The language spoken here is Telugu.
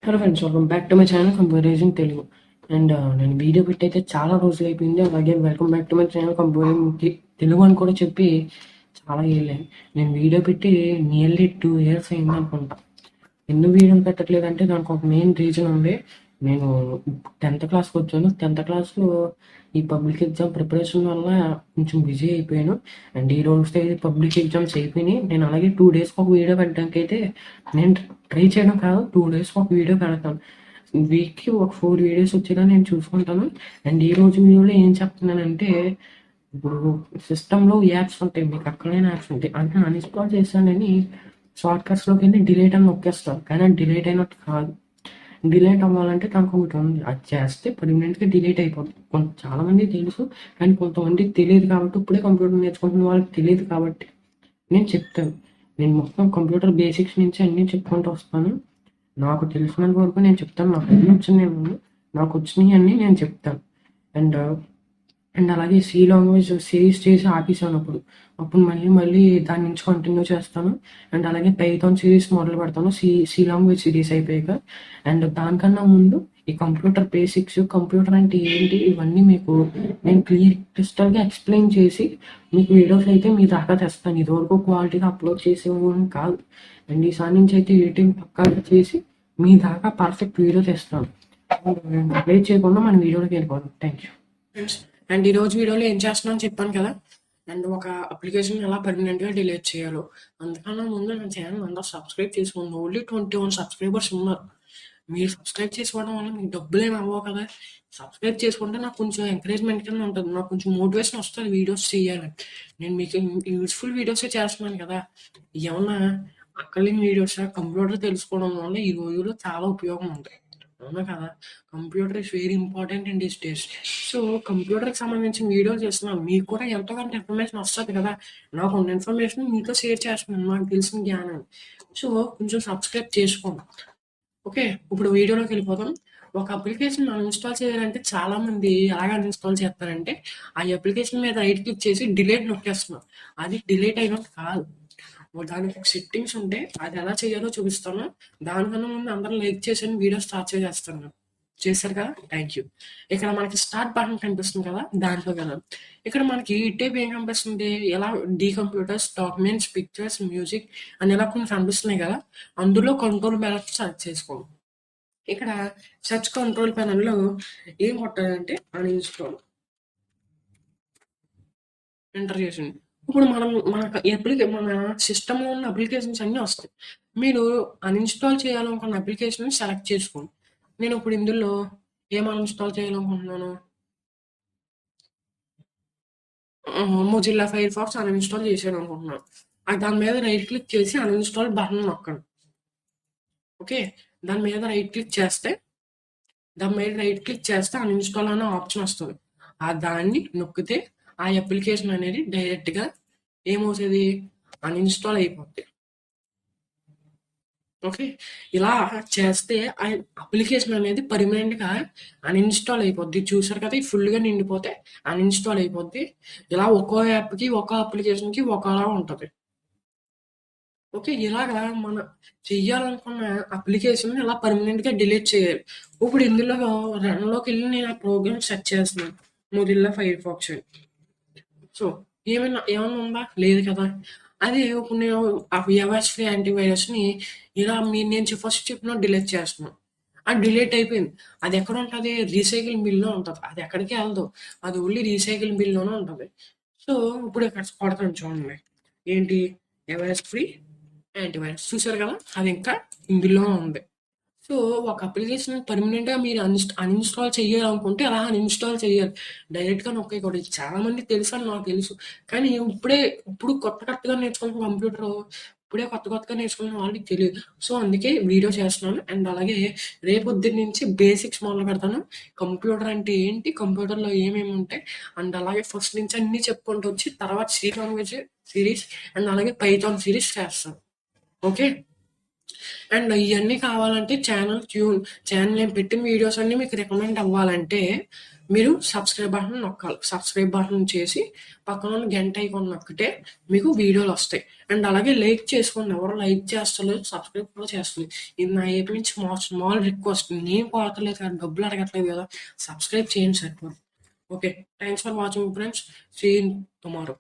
Hello friends, welcome back to my channel comparison Telugu. నేను వీడియో పెట్టి అయితే చాలా రోజులు అయిపోయింది. అలాగే welcome back to my channel comparison Telugu అని కూడా చెప్పి చాలా ఏళ్ళాయి. నేను వీడియో పెట్టి నియర్లీ 2 years అయింది అనుకుంటా. ఎందుకు వీడియోలు పెట్టట్లేదంటే దానికి ఒక మెయిన్ రీజన్ ఉంది. నేను 10th క్లాస్కి వచ్చాను. 10th క్లాస్లో ఈ పబ్లిక్ ఎగ్జామ్ ప్రిపరేషన్ వల్ల కొంచెం బిజీ అయిపోయాను. అండ్ ఈ రోజు అయితే పబ్లిక్ ఎగ్జామ్స్ అయిపోయినాయి. నేను అలాగే 2 daysకి ఒక వీడియో పెట్టడానికి అయితే నేను ట్రై చేయడం కాదు, 2 daysకి ఒక వీడియో పెడతాను. వీక్కి ఒక 4 videos వచ్చేలా నేను చూసుకుంటాను. అండ్ ఈ రోజు వీడియోలో ఏం చెప్తున్నానంటే, ఇప్పుడు సిస్టంలో యాప్స్ ఉంటాయి, మీకు అక్కడైనా యాప్స్ ఉంటాయి, అంటే అన్ఇన్స్టాల్ చేశానని షార్ట్ కట్స్లోకి వెళ్ళి డిలీట్ అని నొక్కేస్తారు. కానీ అది డిలీట్ అయినట్టు కాదు. డిలీట్ అవ్వాలంటే దానికి ఒకటి ఉంది, అది చేస్తే పర్మనెంట్గా డిలీట్ అయిపోతుంది. చాలా మంది తెలుసు, కానీ కొంతమందికి తెలియదు. కాబట్టి ఇప్పుడే కంప్యూటర్ నేర్చుకుంటున్న వాళ్ళకి తెలియదు. కాబట్టి నేను చెప్తాను. నేను మొత్తం కంప్యూటర్ బేసిక్స్ నుంచి అన్నీ చెప్పుకుంటూ వస్తాను. నాకు తెలిసినంత వరకు నేను చెప్తాను. నాకు అన్నీ వచ్చినాయి, నాకు వచ్చినాయి అన్నీ నేను చెప్తాను. అండ్ అండ్ అలాగే సి లాంగ్వేజ్ సిరీస్ చేసి ఆపేసాను. అప్పుడు మళ్ళీ దాని నుంచి కంటిన్యూ చేస్తాను. అండ్ అలాగే పైథాన్ సిరీస్ మొదలు పెడతాను సి లాంగ్వేజ్ సిరీస్ అయిపోయాక. అండ్ దానికన్నా ముందు ఈ కంప్యూటర్ బేసిక్స్, కంప్యూటర్ అంటే ఏంటి, ఇవన్నీ మీకు నేను క్రిస్టల్గా ఎక్స్ప్లెయిన్ చేసి మీకు వీడియోస్ అయితే మీ దాకా తెస్తాను. ఇదివరకు క్వాలిటీగా అప్లోడ్ చేసేవాడిని కాదు. అండ్ ఈసారి నుంచి అయితే ఎడిటింగ్ పక్కాగా చేసి మీ దాకా పర్ఫెక్ట్ వీడియో తెస్తాను. వెయిట్ చేయకుండా మన వీడియోలోకి వెళ్ళిపోతాం. Thank you. అండ్ ఈరోజు వీడియోలో ఏం చేస్తున్నాను చెప్పాను కదా. అండ్ ఒక అప్లికేషన్ ఎలా పర్మనెంట్గా డిలీట్ చేయాలో. అందుకన్నా ముందు నా ఛానల్ అంతా సబ్స్క్రైబ్ చేసుకోండి. ఓన్లీ 21 సబ్స్క్రైబర్స్ ఉన్నారు. మీరు సబ్స్క్రైబ్ చేసుకోవడం వల్ల మీకు డబ్బులు ఏమి అవ్వవు కదా. సబ్స్క్రైబ్ చేసుకుంటే నాకు కొంచెం ఎంకరేజ్మెంట్ కింద ఉంటుంది, నాకు కొంచెం మోటివేషన్ వస్తుంది వీడియోస్ చేయాలని. నేను మీకు యూస్ఫుల్ వీడియోసే చేస్తున్నాను కదా. ఏమన్నా అక్కలేని వీడియోస్ కంప్యూటర్ తెలుసుకోవడం వల్ల ఈ రోజుల్లో చాలా ఉపయోగం ఉంది, అవునా కదా. Computer is very important in this days. So కంప్యూటర్కి సంబంధించిన వీడియో చేస్తున్నాను. మీకు కూడా ఎంతో కొంత ఇన్ఫర్మేషన్ వస్తుంది కదా. నాకు ఉన్న ఇన్ఫర్మేషన్ మీతో షేర్ చేస్తున్నాను, నాకు తెలిసిన జ్ఞానం. సో కొంచెం సబ్స్క్రైబ్ చేసుకోండి. ఓకే, ఇప్పుడు వీడియోలోకి వెళ్ళిపోతాం. ఒక అప్లికేషన్ మనం ఇన్స్టాల్ చేయాలంటే చాలా మంది ఎలాగ ఇన్స్టాల్ చేస్తారంటే, ఆ అప్లికేషన్ మీద రైట్ క్లిక్ చేసి డిలీట్ నొక్కేస్తున్నాం. అది డిలీట్ అయినట్టు కాదు. దానికి ఒక సెట్టింగ్స్ ఉంటే అది ఎలా చేయాలో చూపిస్తాను. దానికన్నా ముందు అందరూ లైక్ చేసి వీడియో స్టార్ట్ చేసేస్తాను. చేశారు కదా, థ్యాంక్ యూ. ఇక్కడ మనకి స్టార్ట్ బటన్ కనిపిస్తుంది కదా, దాంట్లో కదా. ఇక్కడ మనకి టైప్ ఏం కనిపిస్తుంది, ఎలా కంప్యూటర్స్, డాక్యుమెంట్స్, పిక్చర్స్, మ్యూజిక్ అని ఎలా కొన్ని కనిపిస్తున్నాయి కదా. అందులో కంట్రోల్ ప్యానల్ సెర్చ్ చేసుకోండి. ఇక్కడ సెర్చ్ కంట్రోల్ ప్యానల్లో ఏం కొట్టాలంటే అన్ఇన్స్టాల్ ఎంటర్ చేసింది. ఇప్పుడు మన సిస్టంలో ఉన్న అప్లికేషన్స్ అన్నీ వస్తాయి. మీరు అన్ఇన్స్టాల్ చేయాలనుకున్న అప్లికేషన్ సెలెక్ట్ చేసుకోండి. నేను ఇప్పుడు ఇందులో ఏం అన్ఇన్స్టాల్ చేయాలనుకుంటున్నాను, మొజిల్లా ఫైర్ ఫాక్స్ అన్ఇన్స్టాల్ చేసాను అనుకుంటున్నాను. దాని మీద రైట్ క్లిక్ చేసి అన్ఇన్స్టాల్ బటన్ నొక్కండి. ఓకే, దాని మీద రైట్ క్లిక్ చేస్తే అన్ఇన్స్టాల్ అనే ఆప్షన్ వస్తుంది. దాన్ని నొక్కితే ఆ అప్లికేషన్ అనేది డైరెక్ట్గా ఏమవుతుంది, అన్ఇన్స్టాల్ అయిపోద్ది. ఓకే, ఇలా చేస్తే ఆ అప్లికేషన్ అనేది పర్మనెంట్గా అన్ఇన్స్టాల్ అయిపోద్ది. చూసారు కదా, ఫుల్గా నిండిపోతే అన్ఇన్స్టాల్ అయిపోద్ది. ఇలా ఒక్కో యాప్కి, ఒక్కో అప్లికేషన్కి ఒకలా ఉంటుంది. ఓకే, ఇలాగా మన చెయ్యాలనుకున్న అప్లికేషన్ ఇలా పర్మనెంట్గా డిలీట్ చేయాలి. ఇప్పుడు ఇందులో రన్లోకి వెళ్ళి నేను ఆ ప్రోగ్రామ్ సెర్చ్ చేస్తున్నాను, మొజిల్లా ఫైర్ ఫాక్స్. సో ఏమన్నా ఉందా, లేదు కదా. అదే ఇప్పుడు నేను ఆ ఎవైస్ ఫ్రీ యాంటీవైరస్ని ఇలా నేను ఫస్ట్ చెప్పిన డిలీట్ చేస్తున్నాను. అది డిలీట్ అయిపోయింది. అది ఎక్కడ ఉంటుంది, రీసైకిల్ బిల్లో ఉంటుంది. అది ఎక్కడికి వెళ్దు, అది ఓన్లీ రీసైకిల్ బిల్లోనే ఉంటుంది. సో ఇప్పుడు ఇక్కడ కొడతాను చూడండి, ఏంటి, ఎవైస్ ఫ్రీ యాంటీవైరస్. చూసారు కదా, అది ఇంకా ఇందులో ఉంది. సో ఒక అప్లికేషన్ పర్మనెంట్గా మీరు అన్ఇన్స్టాల్ చేయాలనుకుంటే అలా అన్ఇన్స్టాల్ చేయాలి, డైరెక్ట్గా నొక్కేయకూడదు. ఇది చాలా మంది తెలుసు అని నాకు తెలుసు, కానీ ఇప్పుడు కొత్తగా నేర్చుకున్న కంప్యూటర్, ఇప్పుడే కొత్తగా నేర్చుకున్న వాళ్ళకి తెలియదు. సో అందుకే వీడియో చేస్తున్నాను. అండ్ అలాగే రేపొద్దున నుంచి బేసిక్స్ మొదలు పెడతాను. కంప్యూటర్ అంటే ఏంటి, కంప్యూటర్లో ఏమేమి ఉంటాయి, అండ్ అలాగే ఫస్ట్ నుంచి అన్నీ చెప్పుకుంటూ వచ్చి తర్వాత సి లాంగ్వేజ్ సిరీస్ అండ్ అలాగే పైథాన్ సిరీస్ చేస్తాను. ఓకే, అండ్ ఇవన్నీ కావాలంటే ఛానల్ నేను పెట్టిన వీడియోస్ అన్నీ మీకు రికమెండ్ అవ్వాలంటే మీరు సబ్స్క్రైబ్ బటన్ నొక్కాలి. సబ్స్క్రైబ్ బటన్ చేసి పక్కన ఉన్న గంట ఐకాన్ నొక్కితే మీకు వీడియోలు వస్తాయి. అండ్ అలాగే లైక్ చేసుకోండి. ఎవరు లైక్ చేస్తలేదు, సబ్స్క్రైబ్ కూడా చేస్తుంది. ఇది నా వైపు నుంచి స్మాల్ రిక్వెస్ట్. నేను కోరతలేదు కదా, డబ్బులు అడగట్లేదు కదా, సబ్స్క్రైబ్ చేయండి sir. Okay, thanks for watching friends. See you tomorrow.